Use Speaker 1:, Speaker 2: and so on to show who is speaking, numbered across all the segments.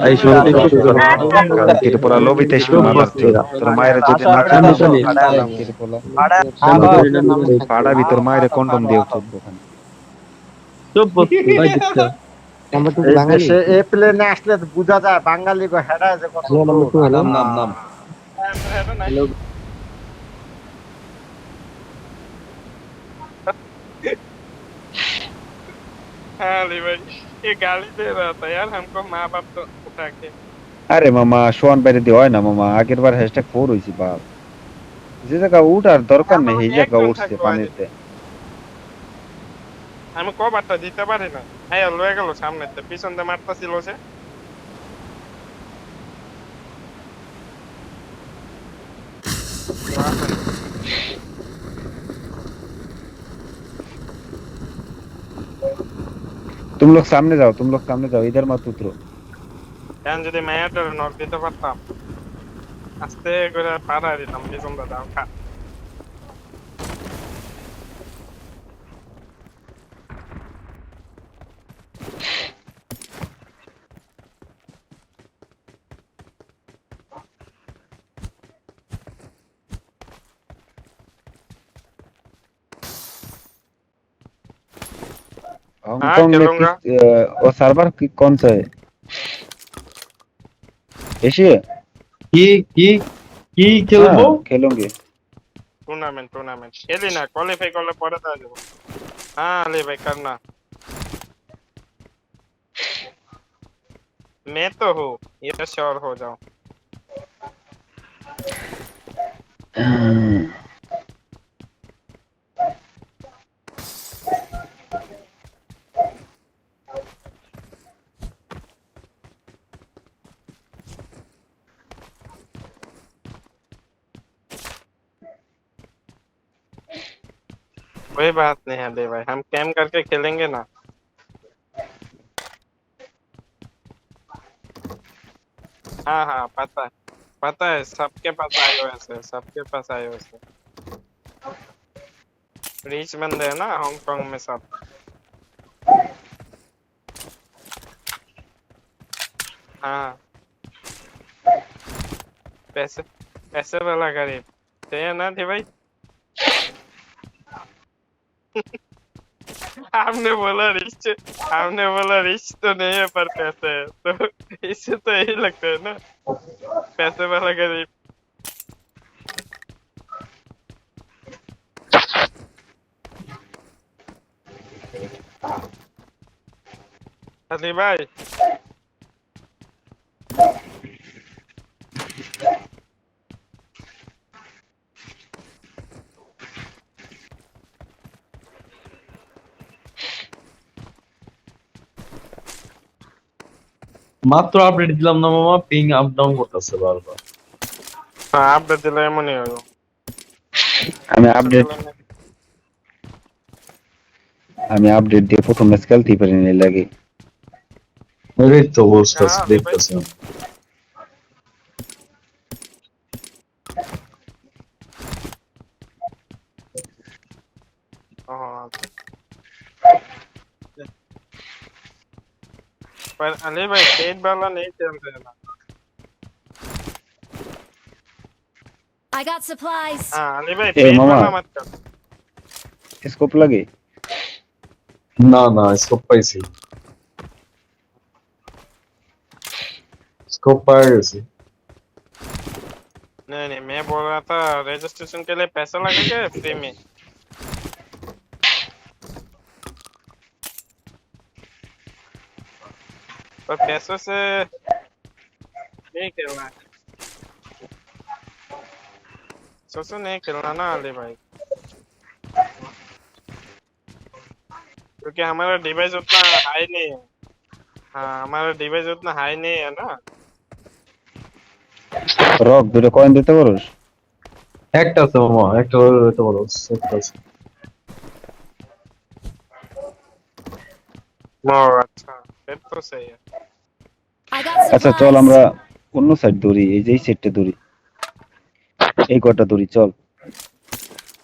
Speaker 1: এই শুরুতে একটু করে
Speaker 2: তিরপোলা লবিতে এসে
Speaker 1: চোখ
Speaker 2: মারলাম
Speaker 1: বসছে এরা
Speaker 2: তোর মায়ের যদি না
Speaker 1: সামনে চলে
Speaker 2: তিরপোলা
Speaker 1: সামনে চলে না
Speaker 2: পাড়া ভিতর মায়ের কন্ডম দিয়ে চুদবো ওখানে
Speaker 1: চোখ বসছে ভাই দেখতে
Speaker 3: এই দেশে এ প্লেনে আসলে বোঝা যায় বাঙালি গো হেডা যে কত দূর।
Speaker 1: নাম নাম নাম
Speaker 4: हाँ अली भाई ये गाली दे रहा था यार हमको माँ बाप तो उठा के
Speaker 2: আরে মামা সোয়ান বাইরে দিয়ে হয় না মামা আগের বার #4 হইছি বাপ যে জায়গা উঠার দরকার নেই এই জায়গা
Speaker 4: একজন
Speaker 2: উঠছে
Speaker 4: থাকতো
Speaker 2: পানিতে
Speaker 4: আমি কবারটা দিতে পারি না হ্যাঁ লয়ে গেল সামনে পিছন দিয়ে মারতাছিল সে
Speaker 2: तुम लोग सामने जाओ इधर मत उतरो
Speaker 4: এখন যদি মায়াটার নক দিতে পারতাম আস্তে করে পাড়া দিতাম পিছন দিয়ে দাও খা हाँ
Speaker 2: हांगकांग में
Speaker 4: खेलूंगा
Speaker 2: वो सर्वर कौन सा है एशिया
Speaker 1: কি কি কি খেলবো
Speaker 2: हाँ खेलोगे
Speaker 4: टूर्नामेंट खेली ना क्वालिफाई कर ले पड़े था जो हाँ अली भाई करना मैं तो हूँ ये श्योर हो जाओ कोई बात नहीं है अली भाई हम कैम करके खेलेंगे ना हाँ हाँ पता है सबके पास iOS है सबके पास iOS है रिच बंदे हैं ना हांगकांग में सब हाँ पैसे पैसे वाला गरीब थे ना थे भाई आपने बोला रिच तो नहीं है पर पैसे है तो इससे तो यही लगता है ना पैसे वाला गरीब अली भाई
Speaker 1: মাত্র আপডেট দিলাম না মামা পিং আপ ডাউন করতেছে বারবার
Speaker 4: हाँ आप दे दिला मनी हो
Speaker 2: हमें अपडेट দিয়ে প্রথম ম্যাচ খেলতেই পারিনি লাগে
Speaker 1: এই তো বলতেছে দেখতেছি
Speaker 4: पर अली भाई पेट वाला नहीं चलते ना
Speaker 5: I got supplies.
Speaker 4: हाँ अली भाई
Speaker 2: ए
Speaker 4: पेट
Speaker 2: मामा
Speaker 4: वाला मत कर
Speaker 2: स्कोप लगे
Speaker 1: না না স্কোপ পাইছি স্কোপ পাই গেছি
Speaker 4: नहीं मैं बोल रहा था रजिस्ट्रेशन के लिए पैसा लगेगा फ्री में पर पैसों से नहीं खेलना है पैसों से नहीं खेलना ना अली भाई क्योंकि हमारा डिवाइस उतना हाई नहीं है हाँ हमारा डिवाइस उतना हाई नहीं है ना
Speaker 2: রক দুটো কয়েন দিতে পারোস
Speaker 1: একটা আছে মামা একটা হইতে পারো একটা আছে
Speaker 4: ओ अच्छा फिर तो सही है
Speaker 5: I got
Speaker 2: আচ্ছা চল
Speaker 5: supplies.
Speaker 2: আমরা অন্য সাইড দৌড়ি এই যে সেটে দৌড়ি এই কটা দৌড়ি চল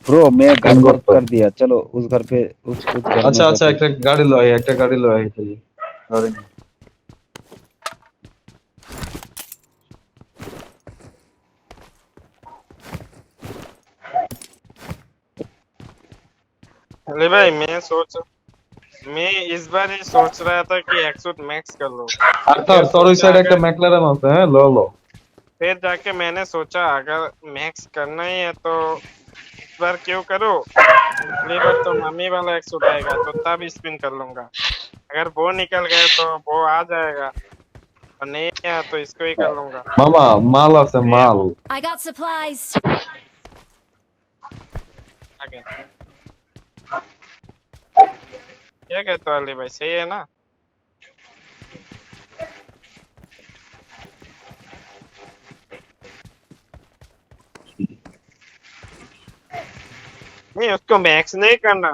Speaker 2: ब्रो मैं घर
Speaker 1: कौन
Speaker 2: बंद
Speaker 1: करता?
Speaker 2: कर दिया चलो उस घर पे उस घर में
Speaker 1: আচ্ছা আচ্ছা
Speaker 2: जाते हैं।
Speaker 1: একটা গাড়ি লয় একটা গাড়ি লয় গাড়ি
Speaker 4: अरे भाई मैं इस बार ही सोच रहा था कि एक्सूट मैक्स कर लूं।
Speaker 1: আর তোর ওই সাইডে একটা ম্যাকলারেন আছে, হ্যাঁ লো লো।
Speaker 4: फिर जाके मैंने सोचा अगर मैक्स करना ही है तो इस बार क्यों करो। अगली बार तो मम्मी वाला एक्सूट आएगा तो तब स्पिन कर लूंगा। अगर वो निकल गए तो वो आ जाएगा और नहीं आया तो इसको ही कर लूंगा।
Speaker 1: মামা মাল আছে মাল।
Speaker 5: I got supplies.
Speaker 4: आगे क्या कहते हो अली भाई, सही है ना? नहीं उसको मैक्स नहीं करना।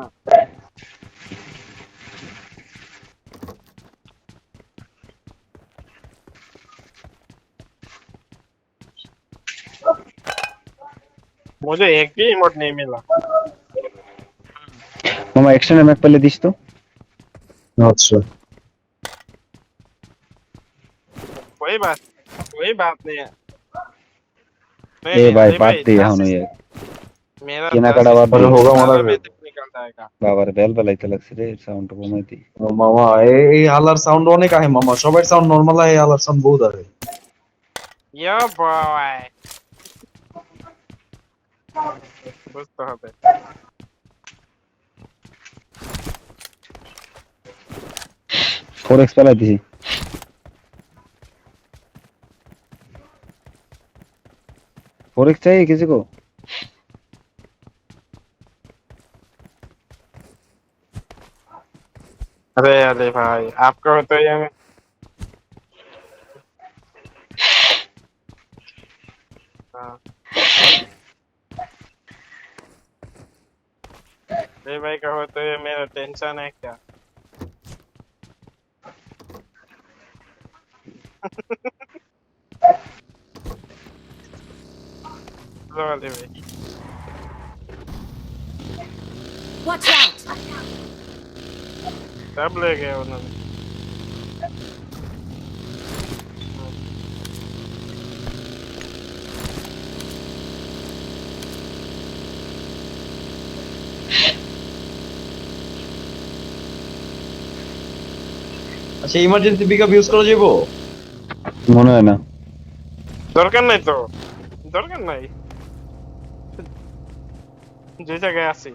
Speaker 4: मुझे एक भी इमोट नहीं मिला।
Speaker 2: মামা এক্সটেন্ডেড ম্যাক পেলে দিস তো।
Speaker 1: আচ্ছা
Speaker 4: कोई बात नहीं है।
Speaker 2: এ ভাই
Speaker 4: अली
Speaker 2: বাদ দে
Speaker 4: 10
Speaker 2: এখন ওই
Speaker 4: मेरा
Speaker 2: কেনাকাটা
Speaker 4: 10
Speaker 2: বাদ
Speaker 1: আরে
Speaker 2: দে।
Speaker 1: হোগা মারা
Speaker 4: में तक निकल जाएगा।
Speaker 2: বাবার বেল বেলাইতে লাগছে রে, সাউন্ড কমাই দি।
Speaker 1: মামা এই হালার সাউন্ড অনেক আহে মামা, সবার সাউন্ড নরমাল আহে, হালার সাউন্ড বহুত আহে।
Speaker 4: यो बॉय বুঝতে হবে।
Speaker 2: ফোরেক্স পেলাই দিছি। फोरेक्स चाहिए किसी को?
Speaker 4: अरे अरे भाई आपका तो ये मैं हाँ। अरे भाई कहो तो ये मेरा टेंशन है क्या? लो अली भाई
Speaker 5: Watch out.
Speaker 4: सब ले गए उन्होंने।
Speaker 1: আচ্ছা ইমার্জেন্সি পিকআপ ইউজ করা যাবো?
Speaker 2: মনে হয় না।
Speaker 4: দরকার নাই তো, দরকার নাই, যে জায়গায় আছি।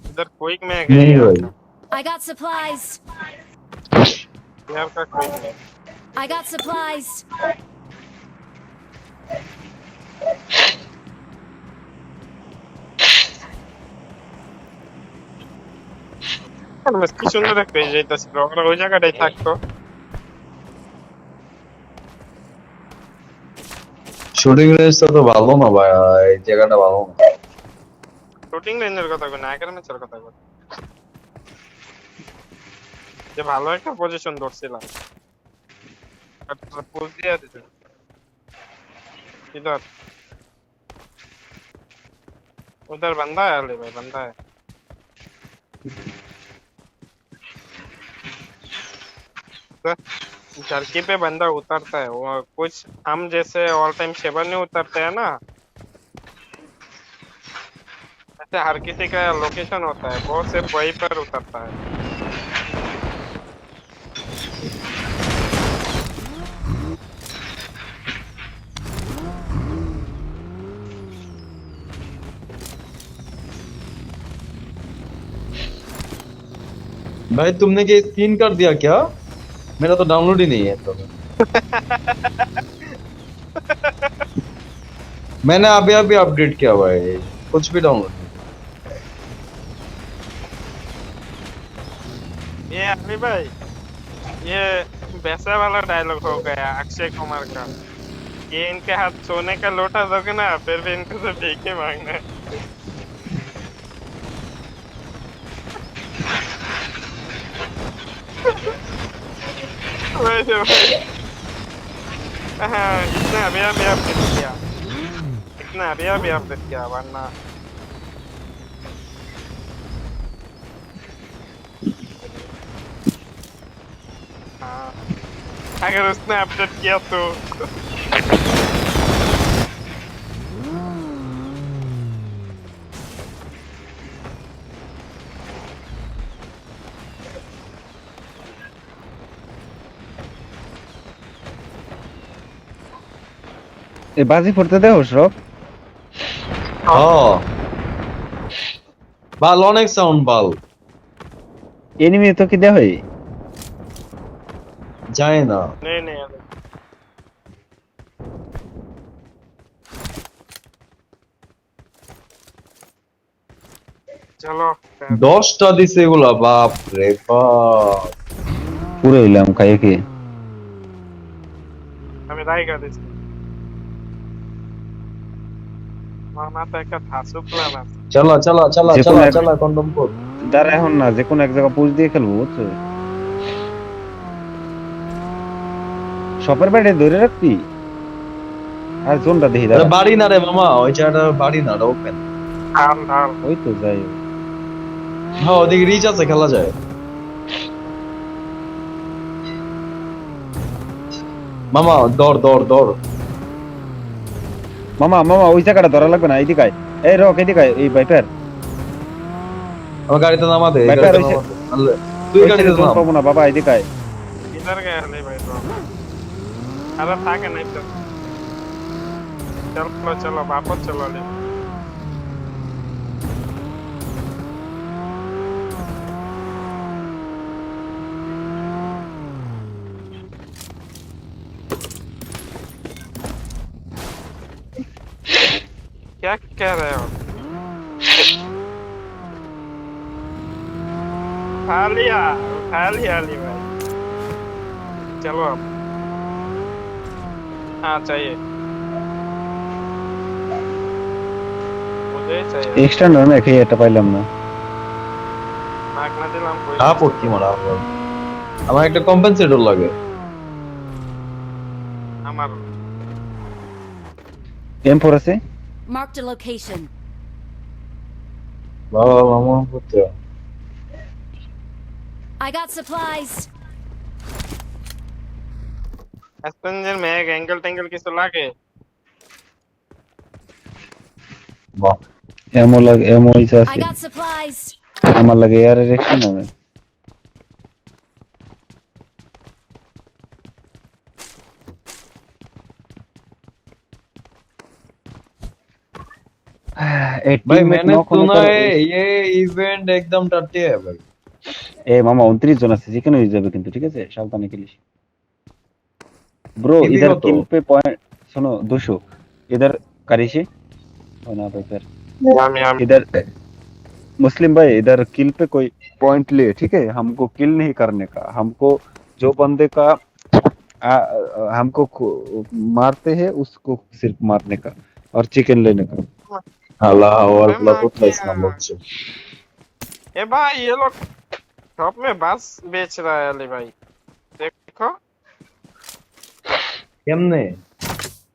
Speaker 4: इधर क्विक में
Speaker 1: नहीं
Speaker 4: गए
Speaker 1: भाई।
Speaker 5: I got supplies.
Speaker 4: यार का क्विक में
Speaker 5: I got supplies.
Speaker 4: কি সুন্দর একটা পেজ যাইতাছিল, ওরা ওই জায়গাটাই থাকতো।
Speaker 1: শুটিং রেঞ্জটা তো ভালো না ভাই, এই জায়গাটা ভালো না।
Speaker 4: শুটিং রেঞ্জের কথা কই না, আগের ম্যাচের কথা কই। যে ভালো একটা পজিশন ধরছিলাম, পোজ দিয়ে দিতে। इधर उधर बंदा है, अली भाई बंदा है। झरकी पे बंदा उतरता है, वो कुछ हम जैसे ऑल टाइम शेवर नहीं उतरते हैं ना, ऐसे हर किसी का लोकेशन होता है, वो सिर्फ वहीं पर उतरता है।
Speaker 1: भाई तुमने क्या स्क्रीन कर दिया क्या? मेरा तो डाउनलोड ही नहीं है तो। मैंने अभी अभी अपडेट किया भाई, कुछ भी डाउनलोड नहीं।
Speaker 4: ये अली भाई, ये वैसा वाला डायलॉग हो गया अक्षय कुमार का, ये इनके हाथ सोने का लोटा दोगे ना फिर भी इनको से भीखे मांगना है। वैसे भाई हाँ, इतना अभी अभी अपडेट किया, इतना अभी अभी अपडेट किया, वरना हाँ, अगर उसने अपडेट किया तो
Speaker 2: এ বাজি পড়তে দেও সব
Speaker 1: হ্যাঁ বাল অনেক সাউন্ড বাল
Speaker 2: এনিমি তো কি দেও হয়
Speaker 1: যায় না
Speaker 4: नहीं नहीं अरे चलो
Speaker 1: 10টা দিছে এগুলা বাপ রে বাপ
Speaker 2: পুরো হইলাম খাইয়ে কি
Speaker 4: আমি রাই कर দিছি আমার মাথায় একটা থাসু প্ল্যান আছে
Speaker 1: চালা চালা চালা
Speaker 2: যে
Speaker 1: চালা
Speaker 2: কোনো এক-
Speaker 1: চালা কন্ডম কর
Speaker 2: দাঁড়া এখন না যে কোনো এক জায়গা পুশ দিয়ে খেলবো বুঝছো শপের বাইরে ধরে রাখবি আর জোনটা দেখি
Speaker 1: এটা
Speaker 2: দাঁড়া
Speaker 1: বাড়ি না রে মামা ওই জায়গাটা বাড়ি না ওপেন
Speaker 4: ঢাল ঢাল
Speaker 2: ওই তো যাই হোক।
Speaker 1: হ্যাঁ ওদিকে রিচ আছে খেলা যায় মামা দর দর দর
Speaker 2: মামা মামা ওই জায়গাটা ধরা লাগবে না এইদিকে আয়। এই রক এদিকে আয়, এই বাইপার
Speaker 1: আমার গাড়িতে নামা দে
Speaker 2: ভাই,
Speaker 1: গাড়িতে
Speaker 2: ওই
Speaker 1: নামা দে। আনলে, তুই গাড়িতে
Speaker 2: জোন
Speaker 1: নাম
Speaker 2: পাবো না বাবা এদিকে আয়।
Speaker 4: इधर गए ले भाई तो अरे था के नहीं तो चलो चलो वापस चलो ले क्या कह रहे हो उठा लिया अली भाई चलो अब हाँ चाहिए मुझे चाहिए
Speaker 2: এক্সট্রা না না খেয়ে এটা পাইলাম না
Speaker 4: नाक ना दिलाम कोई
Speaker 1: আপত্তি মারা আমার একটা কম্পেনসেটর লাগে
Speaker 4: हमार
Speaker 2: M4 আছে
Speaker 5: Marked a location.
Speaker 1: বাবা মামা করতে
Speaker 5: I got supplies.
Speaker 4: एक्सपेंजर में एक एंगल टेंगल किस लागे
Speaker 1: বাহ
Speaker 2: এমও লাগে এমও ইসা
Speaker 5: I
Speaker 2: আছে
Speaker 5: got supplies.
Speaker 2: আমার লাগে এর রিঅ্যাকশন হবে
Speaker 1: भाई मैंने सुना है ये इवेंट एकदम टट्टी है भाई
Speaker 2: এ মামা 29 জন আছে যেখানে হয়ে যাবে কিন্তু ঠিক আছে সাবধানে খেলিস ब्रो
Speaker 1: किसी
Speaker 2: इधर
Speaker 1: को तो-
Speaker 2: किल पे पॉइंट सुनो 200 इधर करिए और ना पे फिर
Speaker 4: यामी यामी
Speaker 2: इधर मुस्लिम भाई इधर किल पे कोई पॉइंट ले ठीक है हमको किल नहीं करने का हमको जो बंदे का हमको मारते हैं उसको सिर्फ मारने का और चिकन लेने का
Speaker 1: अल्लाह और अल्लाह को इस्लाम लोग से
Speaker 4: ए भाई ये लोग शॉप में बस बेच रहा है अली भाई देखो
Speaker 1: केमने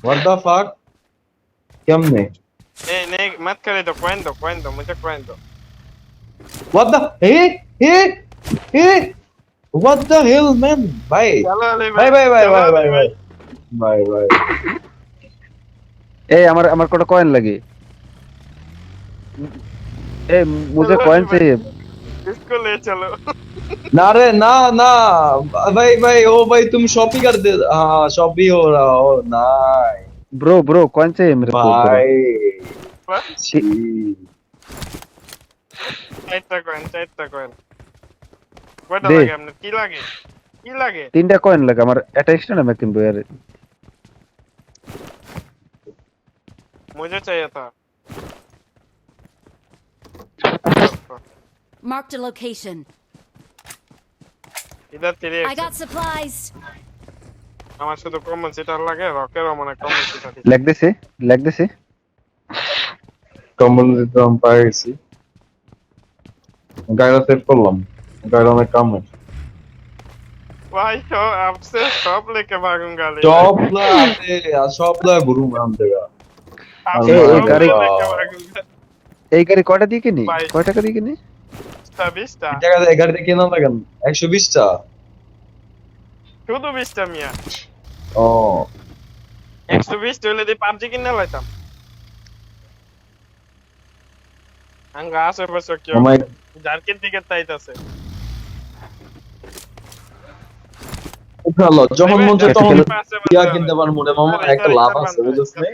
Speaker 1: व्हाट द फक केमने
Speaker 4: ए नहीं मत करे दो कॉइन दो मुझे कॉइन दो
Speaker 1: what the A what the hell man भाई
Speaker 4: चलो अली
Speaker 1: भाई भाई भाई
Speaker 4: चलो
Speaker 1: भाई
Speaker 4: अली
Speaker 1: भाई भाई भाई
Speaker 2: ए আমার আমার কোটা কয়েন লাগে ए मुझे कॉइन चाहिए
Speaker 4: इसको ले चलो
Speaker 1: ना रे ना ना भाई भाई ओ भाई तुम शॉपिंग कर दे हाँ शॉपिंग हो रहा हो नाइस
Speaker 2: ब्रो ब्रो कॉइन चाहिए मेरे को bro।
Speaker 1: भाई
Speaker 4: चाइटा कॉइन কয়টা
Speaker 2: দে।
Speaker 4: লাগে আপনার কি লাগে
Speaker 2: তিনটা কয়েন লাগে আমার এটা এক্সট্রা না কিনবো यार
Speaker 4: मुझे चाहिए था
Speaker 5: Marked a location.
Speaker 4: इधर तेरे
Speaker 5: I got supplies.
Speaker 4: আমার শুধু কমন সিটার লাগে রকের মনে কমন সিটার
Speaker 2: লেগ দিছে
Speaker 1: কম্বল দিতে আমি পাইছি গাড়িটা সেট করলাম গাড়িটা অনেক কাম হয়
Speaker 4: भाई तो आपसे सब लेके भागूंगा ले
Speaker 1: शॉप ला गुरु मैम देगा
Speaker 4: आपसे
Speaker 2: ए,
Speaker 4: सब
Speaker 2: गाड़ी-
Speaker 4: लेके भागूंगा
Speaker 2: এই গাড়ি কয়টা দিয়ে কিনি
Speaker 4: ভাই।
Speaker 2: কয় টাকা দিয়ে কিনি
Speaker 4: বিশটা
Speaker 1: জায়গাতে গাড়িতে কেনা লাগেন 120টা
Speaker 4: শুধু 20টা মিয়া
Speaker 1: ও
Speaker 4: 120 হইলে দি পাবজি কিনা লাইতাম আঙ্গা আশেপাশে কেউ
Speaker 1: আমার
Speaker 4: জার্কির দিকে তাইতাছে
Speaker 1: ভালো যখন মন চায়
Speaker 2: कैसे
Speaker 1: তখন
Speaker 2: खेलो
Speaker 1: ইয়া কিনতে পারবো রে মামা, একটা লাভ আছে বুঝছ নি,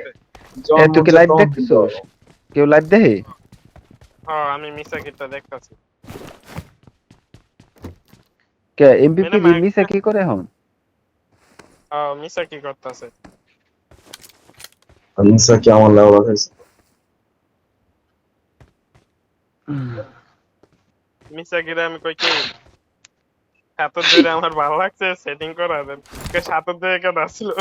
Speaker 2: ए
Speaker 1: যখন
Speaker 2: तू
Speaker 1: মন
Speaker 2: के
Speaker 1: চায়
Speaker 2: लाइव
Speaker 1: তখন
Speaker 2: देख
Speaker 1: কিনতে
Speaker 2: सोस
Speaker 1: পারবো।
Speaker 2: केउ लाइव दे
Speaker 4: হ্যাঁ আমি মিসাকিটা দেখতাছি।
Speaker 2: क्या एमबीपी
Speaker 4: মেনে মাইক
Speaker 2: मिस की करे हम
Speaker 4: মিসা কি করতেছে?
Speaker 1: আমি স্যার কি আমার লেভেল আছে?
Speaker 4: মিসা কিরে আমি কই কি হাতত ধরে আমার ভালো লাগছে সেটিং করা দেন। কে হাতত ধরে কেন আসলো?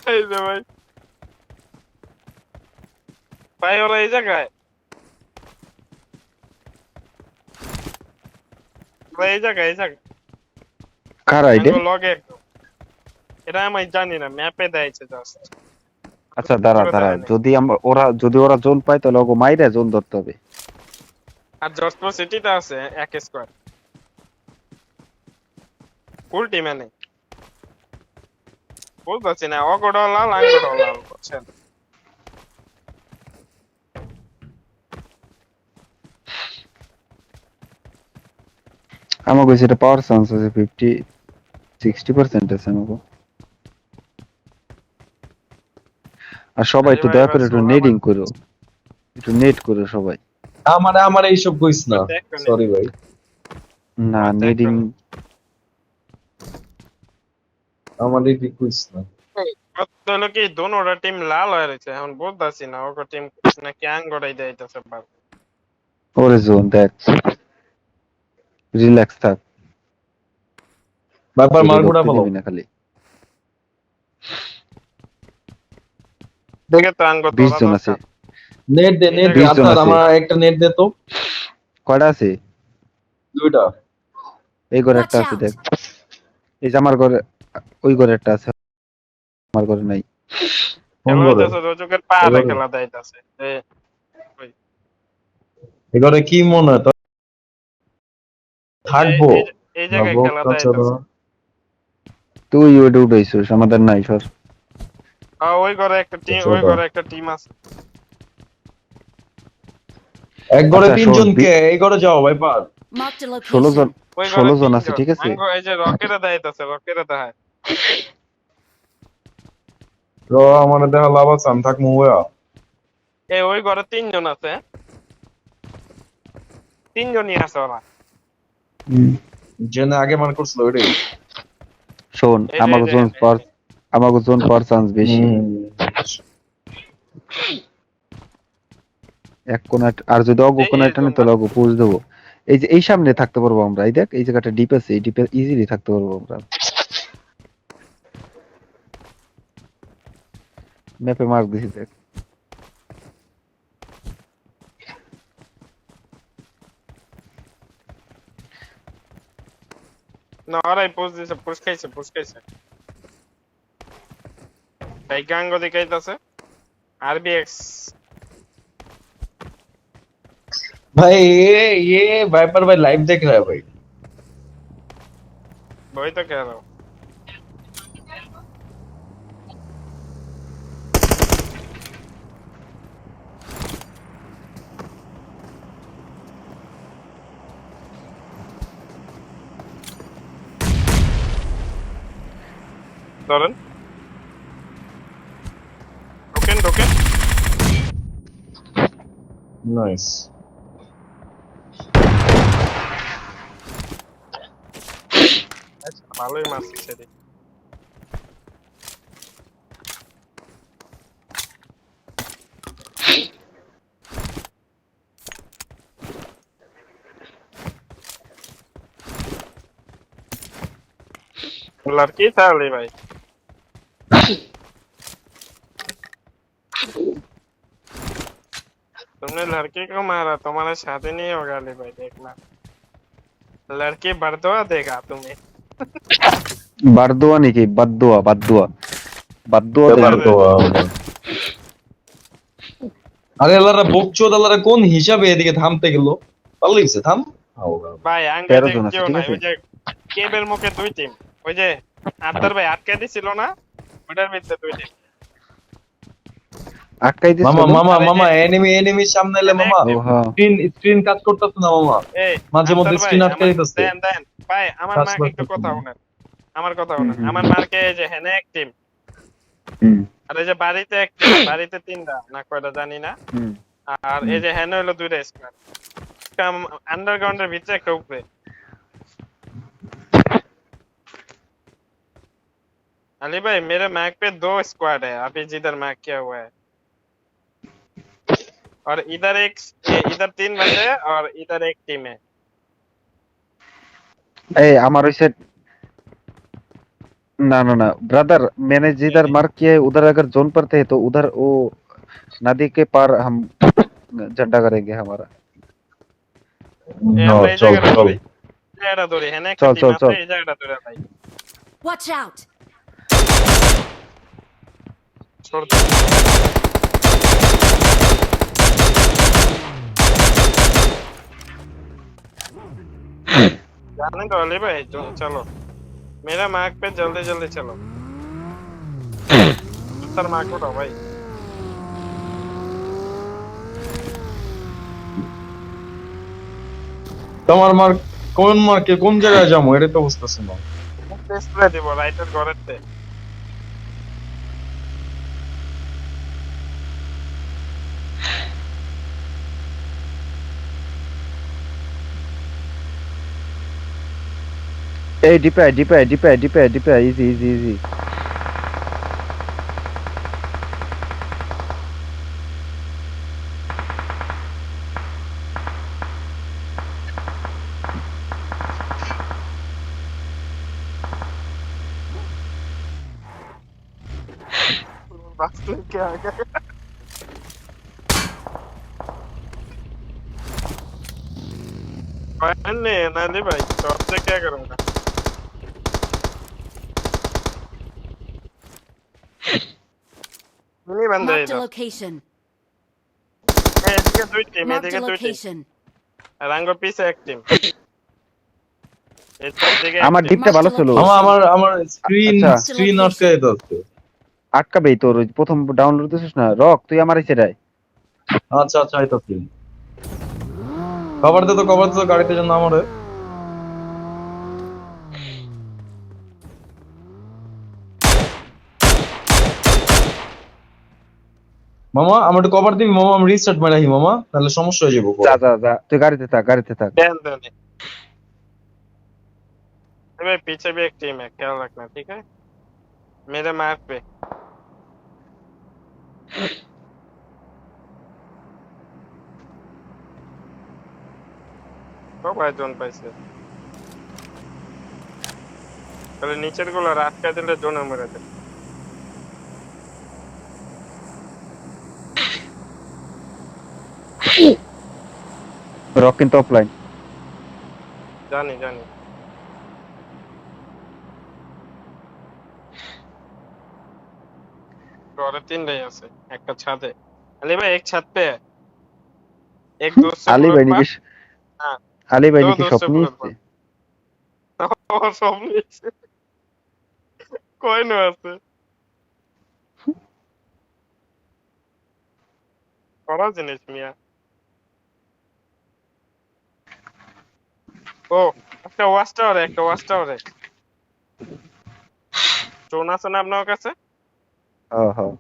Speaker 4: ভাই রে ভাই, ভাই ওরা এই জায়গায়, ওরা এই জায়গায়, এই জায়গায়
Speaker 2: कार आइडे
Speaker 4: আঙ্গো লগে একদম। এটা আমি জানি না, ম্যাপে দেয়ছে জাস্ট।
Speaker 2: আচ্ছা দাঁড়া দাঁড়া যদি ওরা জোন পায় তাহলে ওকে মাইরে জোন ধরতে হবে
Speaker 4: আর জর্জপুর সিটিতে আছে এক স্কোয়াড, ফুল টিমে নেই। বুঝতেছি না, অগোডও লাল আঙ্গোডও লাল বুঝছেন।
Speaker 2: আমাকে সেটা পাওয়ার চান্স আছে 50-60% আছে আমাকে আর সবাই
Speaker 4: আরে
Speaker 2: একটু
Speaker 4: ভাই
Speaker 2: দয়া
Speaker 4: এবার
Speaker 2: করে একটু
Speaker 4: সোলা
Speaker 2: নেডিং করো একটু নেট করো সবাই
Speaker 1: আমার এইসব কইস না,
Speaker 4: দেখো নি,
Speaker 1: সরি ভাই।
Speaker 2: না
Speaker 4: আমার দেখো
Speaker 2: নেডিং
Speaker 4: নি।
Speaker 1: আমার এই কইস না।
Speaker 4: কত হলো কি দোনোটা টিম লাল হয়ে রয়েছে, এখন বুঝতেছি না ওকে টিম নাকি আঙ্গোড়াই দেয়তেছে বাল।
Speaker 2: ওরে জোন দেখ রিল্যাক্স থাক
Speaker 1: ব্যাপার
Speaker 2: চুরি
Speaker 1: মারকুটা
Speaker 2: করতে
Speaker 1: ফলো।
Speaker 2: দিবি না খালি
Speaker 4: দেখে তো আঙ্গো
Speaker 2: 20
Speaker 4: তোরা
Speaker 2: জন আছে
Speaker 4: দরকার।
Speaker 1: নেট দে, নেট দে,
Speaker 2: 20 জন
Speaker 1: আতার
Speaker 2: আছে
Speaker 1: আমার একটা নেট দে তো।
Speaker 2: কয়টা আছে
Speaker 1: দুইটা।
Speaker 2: এই ঘরে
Speaker 5: Watch
Speaker 2: একটা আছে
Speaker 5: out!
Speaker 2: দেখ এই যে আমার ঘরে ওই ঘরে একটা আছে আমার ঘরে নাই
Speaker 1: ফোন
Speaker 4: খেলা
Speaker 1: করে
Speaker 4: হইতেছে রোজকের পালে
Speaker 1: এবারে
Speaker 4: খেলা দেয়তেছে।
Speaker 1: এবারে কি মনে হয় তোর? থাকবো
Speaker 4: এই
Speaker 1: না
Speaker 4: জায়গায়
Speaker 1: বক
Speaker 4: খেলা
Speaker 1: কাছাড়া।
Speaker 4: দেয়তেছে।
Speaker 2: তুই ওই উঠাইছিস আমাদের নাই সর
Speaker 4: ওই ঘরে একটা টিম, ওই
Speaker 1: ছোট
Speaker 4: ঘরে একটা টিম আছে।
Speaker 1: এক ঘরে
Speaker 2: আচ্ছা শোন
Speaker 1: তিনজন কে, এই ঘরে যাও ভাই পার।
Speaker 5: Marked a
Speaker 2: 16 John
Speaker 5: location.
Speaker 4: ওই ঘরে
Speaker 2: 16 জন আছে
Speaker 4: তিনজন
Speaker 2: ঠিক আছে
Speaker 4: আঙ্গো, এই যে রকেরা দেয়তেছে, রকেরা দেয়।
Speaker 1: র আমার দেখা লাভ আছে, আমি থাকবো ওয়া।
Speaker 4: ওই ঘরে তিনজন আছে, তিনজনই আছে ওরা।
Speaker 1: জেনে আগে মান করছিল ওইটাই।
Speaker 2: শোন
Speaker 4: এই যে
Speaker 2: আমাকে জোন পাওয়ার চান্স বেশি এক কোনা আর যদি অগো কোনা টানে তাহলে অগো পুশ দেবো এই যে এই সামনে থাকতে পারবো আমরা এই দেখ এই জায়গাটা ডিপ আছে এই ডিপে ইজিলি থাকতে পারবো আমরা ম্যাপে মার্ক দিছি দেখ
Speaker 4: না ওরাই পোস্ট দিছে, পোস্ট খাইছে। এই গাঙ্গো দেখাইতেছে আরবিএক্স।
Speaker 1: भाई ये वाइपर भाई लाइव देख रहा है भाई।
Speaker 4: वही तो कह रहा हूँ। ধরেন ঢোকেন
Speaker 1: नाइस।
Speaker 4: আচ্ছা ভালোই মারছে সেদিক। लड़की था अली भाई। तुमने लड़की को मारा, तुम्हारा शादी नहीं होगा अली भाई, देखना लड़की बरदुआ देगा तुम्हें।
Speaker 2: বারদোয়া নাকি বাদদোয়া
Speaker 1: ব্যাপার
Speaker 2: দেবে
Speaker 1: তো আরে আল্লাহরা বকচোদ আল্লাহরা কোন হিসাবে এদিকে থামতে গেল? পারলিছে থাম।
Speaker 4: ভাই আঙ্গে
Speaker 2: 13 জন আছে
Speaker 4: কেউ
Speaker 2: ঠিক
Speaker 4: নাই,
Speaker 2: আছে
Speaker 4: ওই যে কেবের মুখে দুই টিম, ওই যে আত্মার ভাই আটকে দিছিল না, ওটার ভিতরে দুই টিম।
Speaker 2: আটকাই দিস
Speaker 1: মামা
Speaker 2: কেন?
Speaker 1: মামা
Speaker 4: আরে
Speaker 1: মামা
Speaker 4: যে
Speaker 1: এনিমির সামনে এলে
Speaker 4: এখানে
Speaker 1: মামা
Speaker 2: ও হ্যাঁ।
Speaker 1: স্ক্রিন কাজ করতেছে না মামা,
Speaker 4: এই
Speaker 1: মাঝে মধ্যে
Speaker 4: আনসার ভাই
Speaker 1: স্ক্রিন আটকে
Speaker 4: আমার
Speaker 1: দিতেছে,
Speaker 4: দেন ভাই আমার
Speaker 1: কাজ
Speaker 4: মার্ক একটু
Speaker 1: করতেছে
Speaker 4: কথা
Speaker 1: না।
Speaker 4: শুনেন, আমার কথা
Speaker 2: হুম
Speaker 4: শুনেন,
Speaker 2: হুম
Speaker 4: আমার মার্কে এই যে হেনে এক টিম,
Speaker 2: হুম
Speaker 4: আর এই যে বাড়িতে এক টিম, বাড়িতে তিনটা না কয়টা জানি না,
Speaker 2: হুম
Speaker 4: আর
Speaker 2: হুম।
Speaker 4: এই যে হেনে হলো দুইটা স্কোয়াড, আন্ডারগ্রাউন্ডের ভিতরে একটা উপরে। अली भाई मेरे मैक पे 2 स्क्वाड है, अभी जिधर मैक किया हुआ है, और इधर 3 बंदे हैं और इधर एक टीम है।
Speaker 2: এই আমার হইছে ना ना ना ब्रदर, मैंने जिधर मार्क किया है उधर अगर जोन पर थे तो उधर वो नदी के पार हम झंडा करेंगे हमारा।
Speaker 4: ए
Speaker 1: No,
Speaker 4: আমরা এই
Speaker 1: চল
Speaker 4: জায়গাটা
Speaker 1: চল।
Speaker 4: ধরি, এই জায়গাটা ধরি, হেনে একটা
Speaker 2: चल
Speaker 4: টিম
Speaker 2: चल
Speaker 4: আছে,
Speaker 2: चल।
Speaker 4: এই জায়গাটা ধরে ভাই।
Speaker 5: Watch out!
Speaker 4: छोड़ दो। जाने दो अली भाई, चलो मेरा मैक पे जल्दी जल्दी चलो, सर मैक उठाओ भाई।
Speaker 1: তোমার মার্ক কোন মার্কে কোন জায়গায় যাবো এটা তো বুঝতেছি না।
Speaker 4: ডিসপ্লে দিব রাইটের ঘরেতে।
Speaker 2: Hey, deploy, easy.
Speaker 4: बस लेके आ गए। नहीं नाली भाई, शॉप से क्या करूंगा? नहीं बंदे
Speaker 5: Marked a
Speaker 4: इधर,
Speaker 5: location.
Speaker 4: এদিকে দুই টিম,
Speaker 5: Marked
Speaker 4: এদিকে
Speaker 5: a
Speaker 4: দুই টিম,
Speaker 5: location.
Speaker 4: আর আঙ্গুর পিছে এক টিম, এদিকে এক
Speaker 2: আমার
Speaker 4: টিম।
Speaker 2: ডিপটা ভালো ছিল।
Speaker 1: মামা আমার স্ক্রিন
Speaker 2: আচ্ছা
Speaker 1: স্ক্রিন আটকে দিতেছে।
Speaker 2: আটকাবেই তোর, ওই প্রথম ডাউনলোড দিছিস না, রক তুই আমার এসে দেয়।
Speaker 1: আচ্ছা আচ্ছা আইতাছি। কভার দে তো গাড়িতে যেন না মরে। মামা আমার একটু কভার দিবি মামা, আমি রিস্টার্ট মারাই মামা, তাহলে সমস্যা হয়ে যাবো
Speaker 2: যা
Speaker 1: পরে।
Speaker 2: যা যা, তুই গাড়িতে থাক।
Speaker 4: देन देन भाई पीछे भी एक टीम है, ख्याल रखना ठीक है, मेरे मैप पे। ও ভাই জোন পাইছে, তাহলে নিচের গুলো রাস্তা দিলে জোনে মেরে দেবে।
Speaker 2: রক কিন্তু অফলাইন।
Speaker 4: জানি জানি, ঘরে তিনটাই আছে, একটা ছাদে। अली भाई एक छत पे है, एक दोस्त से
Speaker 2: আলী
Speaker 4: ग्रुप
Speaker 2: ভাই
Speaker 4: पर।
Speaker 2: নাকি
Speaker 4: हाँ,
Speaker 2: আলী ভাই
Speaker 4: दो
Speaker 2: নাকি
Speaker 4: दोस्त से
Speaker 2: স্বপ্ন
Speaker 4: ग्रुप
Speaker 2: নিচ্ছে?
Speaker 4: पर। और सब नीचे कोई नहीं আছে, করা জিনিস মিয়া। ও একটা ওয়াচ টাওয়ারে, একটা ওয়াচ টাওয়ারে জোন আছে না আপনার কাছে?
Speaker 2: হ্যাঁ হ্যাঁ,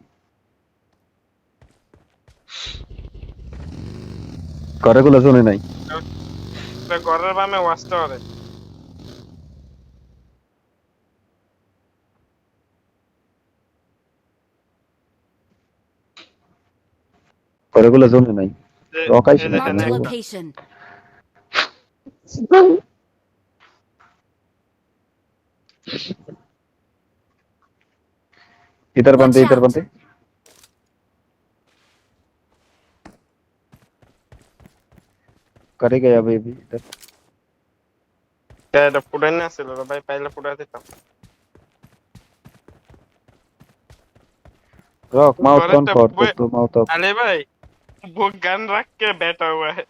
Speaker 2: ঘরেগুলো জোনে নাই।
Speaker 4: একটা ঘরের বামে ওয়াচ টাওয়ারে।
Speaker 2: ঘরেগুলো জোনে নাই। রক আইসে
Speaker 4: এই
Speaker 2: না
Speaker 4: যে
Speaker 2: কেন?
Speaker 5: Marked a
Speaker 4: একটা,
Speaker 5: location.
Speaker 2: इधर
Speaker 5: Watch
Speaker 2: बंदे
Speaker 5: out!
Speaker 2: करे गया अभी इधर।
Speaker 4: এটা ফুটাই না ছিল রে ভাই, পাইলে ফুটাই দিতাম।
Speaker 2: रॉक माउथ
Speaker 4: ঘরে
Speaker 2: ऑन
Speaker 4: তো
Speaker 2: कर तो माउथ ऑफ।
Speaker 4: अरे भाई वो गन रख के बैठा हुआ है।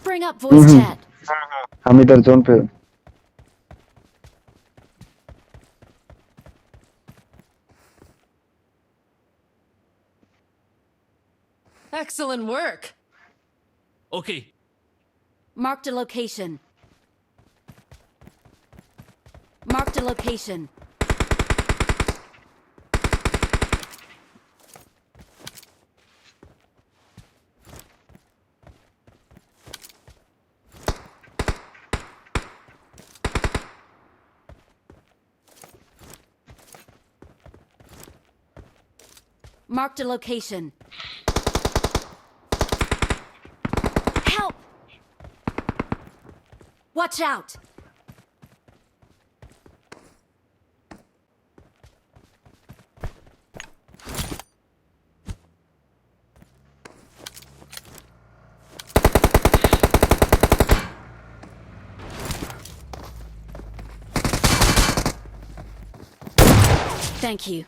Speaker 5: Bring up voice
Speaker 2: Mhm.
Speaker 5: chat.
Speaker 4: हाँ हाँ
Speaker 2: हम इधर जोन पे।
Speaker 5: Excellent work.
Speaker 6: Okay.
Speaker 5: Marked a location. Marked a location. Marked a location. Help! Watch out! Thank you.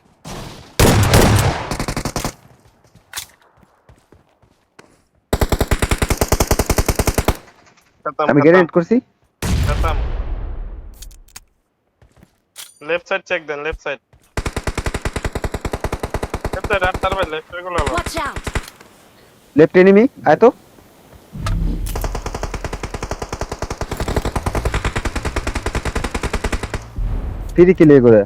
Speaker 4: खत्म
Speaker 2: আমি
Speaker 4: खत्म
Speaker 2: গ্রেনেড করছি।
Speaker 4: खत्म left side check then left side रात तार भाई लेफ्ट रे गुलो
Speaker 5: Watch out!
Speaker 2: লেফট এনিমি আয় তো। ফ্রি কিল করে।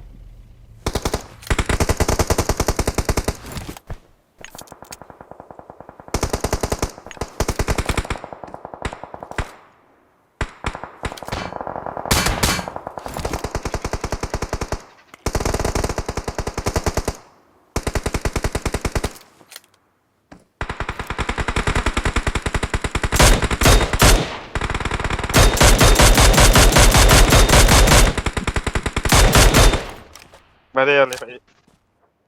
Speaker 4: বাইরে আলে ভাই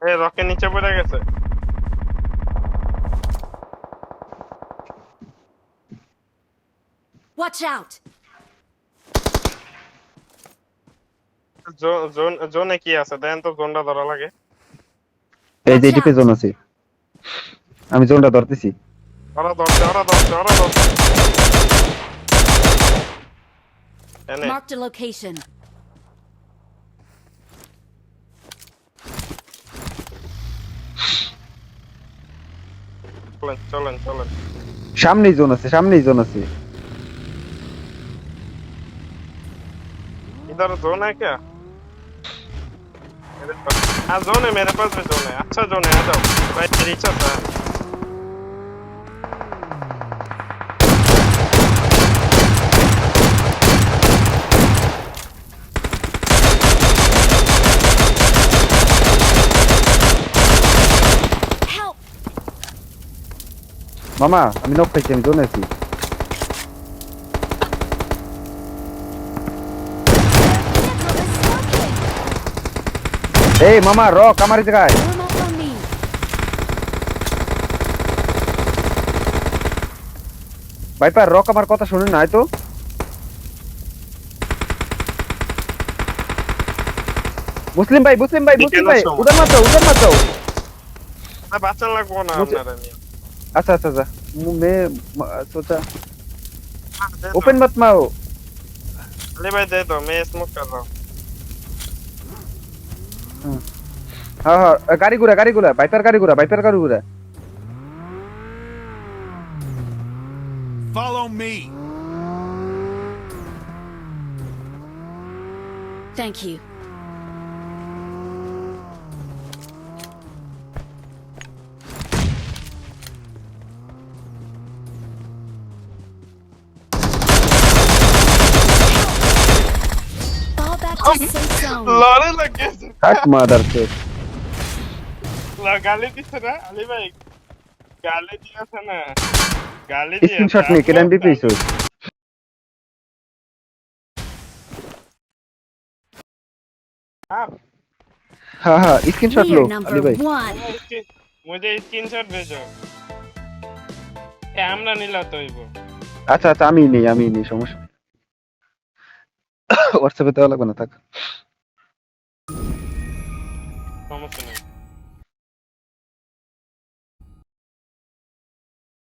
Speaker 4: এই রকের নিচে পড়ে গেছে
Speaker 5: Watch out!
Speaker 4: জোনে কি আছে দেন তো জোনটা ধরা লাগে
Speaker 2: এই যে ডিপে জোন আছে। আমি জোনটা ধরতেছি।
Speaker 4: ওরা ধরছে এনে
Speaker 5: Marked a location.
Speaker 4: চলেন
Speaker 2: সামনেই জোন আছে, সামনেই জোন আছে।
Speaker 4: इधर जोन है क्या हाँ जोन है मेरे पास भी जोन है अच्छा जोन है आ जाओ भाई नीचे था
Speaker 5: Help!
Speaker 2: মামা আমি নক খাইছি, আমি জোনে আছি। এই মামা রক আমার জায়গায়।
Speaker 5: Warm up on me.
Speaker 2: Viper rock আমার কথা শুনে নাই তো। মুসলিম ভাই উধর মত যাও।
Speaker 4: मैं बचन लगो ना
Speaker 2: मुझे-
Speaker 4: अपना रनिया
Speaker 2: अच्छा अच्छा अच्छा मैं सोचा ओपन मत मारो।
Speaker 4: अली भाई दे दो मैं स्मोक कर रहा हूँ
Speaker 2: हाँ हाँ गाड़ी घुरा भाइपर गाड़ी घुरा।
Speaker 6: Follow me.
Speaker 5: Thank you. Fall back to safe zone.
Speaker 4: लड़े लग गए
Speaker 2: हट मादर से।
Speaker 4: गाली दी था ना अली भाई गाली दिया था ना गाली दिया
Speaker 2: स्क्रीनशॉट नहीं केलन भी पीछे।
Speaker 4: हाँ
Speaker 2: हाँ हाँ screenshot
Speaker 5: We
Speaker 2: low
Speaker 5: are
Speaker 2: Ali
Speaker 5: number
Speaker 2: भाई।
Speaker 5: 1.
Speaker 4: मुझे स्क्रीनशॉट भेजो আমরা নিলা তো হইব
Speaker 2: আচ্ছা আচ্ছা আমি নেই সমস্যা নেই। হোয়াটসঅ্যাপে দেওয়া লাগবে না থাক।
Speaker 4: সমস্যা নেই